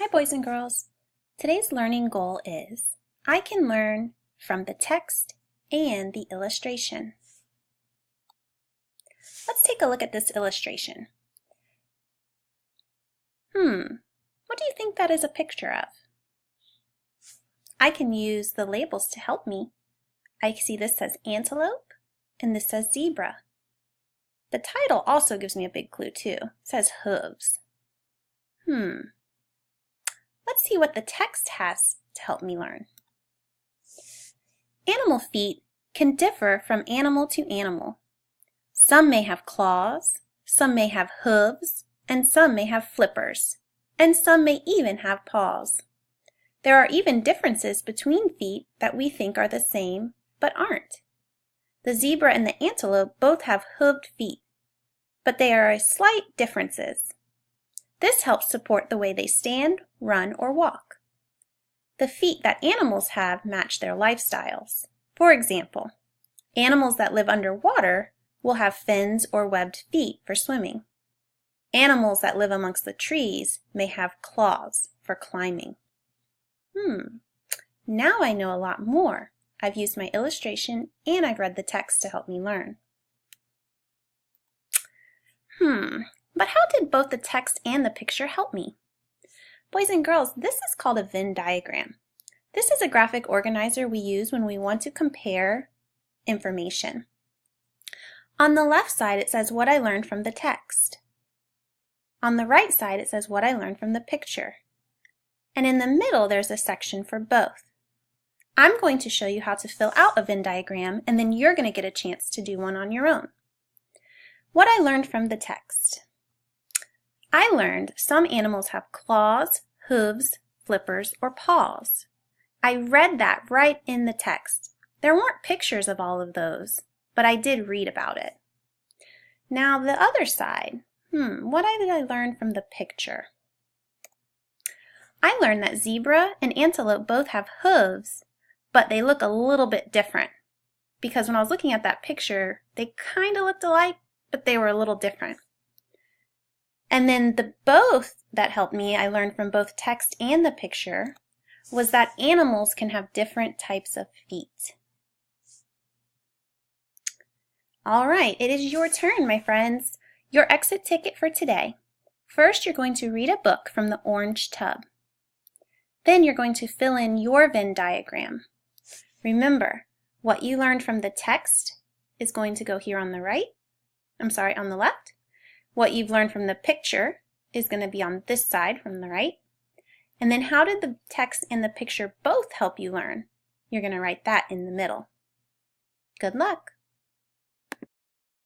Hi boys and girls. Today's learning goal is I can learn from the text and the illustration. Let's take a look at this illustration. What do you think that is a picture of? I can use the labels to help me. I see this says antelope and this says zebra. The title also gives me a big clue too. It says hooves. Let's see what the text has to help me learn. Animal feet can differ from animal to animal. Some may have claws, some may have hooves, and some may have flippers, and some may even have paws. There are even differences between feet that we think are the same, but aren't. The zebra and the antelope both have hooved feet, but they are slight differences. This helps support the way they stand, run, or walk. The feet that animals have match their lifestyles. For example, animals that live underwater will have fins or webbed feet for swimming. Animals that live amongst the trees may have claws for climbing. Now I know a lot more. I've used my illustration and I've read the text to help me learn. But how did both the text and the picture help me? Boys and girls, this is called a Venn diagram. This is a graphic organizer we use when we want to compare information. On the left side, it says what I learned from the text. On the right side, it says what I learned from the picture. And in the middle, there's a section for both. I'm going to show you how to fill out a Venn diagram, and then you're going to get a chance to do one on your own. What I learned from the text. I learned some animals have claws, hooves, flippers, or paws. I read that right in the text. There weren't pictures of all of those, but I did read about it. Now the other side, what did I learn from the picture? I learned that zebra and antelope both have hooves, but they look a little bit different. Because when I was looking at that picture, they kind of looked alike, but they were a little different. And then the both that helped me, I learned from both text and the picture, was that animals can have different types of feet. All right, it is your turn, my friends. Your exit ticket for today. First, you're going to read a book from the orange tub. Then you're going to fill in your Venn diagram. Remember, what you learned from the text is going to go here on the on the left. What you've learned from the picture is going to be on this side from the right. And then how did the text and the picture both help you learn? You're going to write that in the middle. Good luck!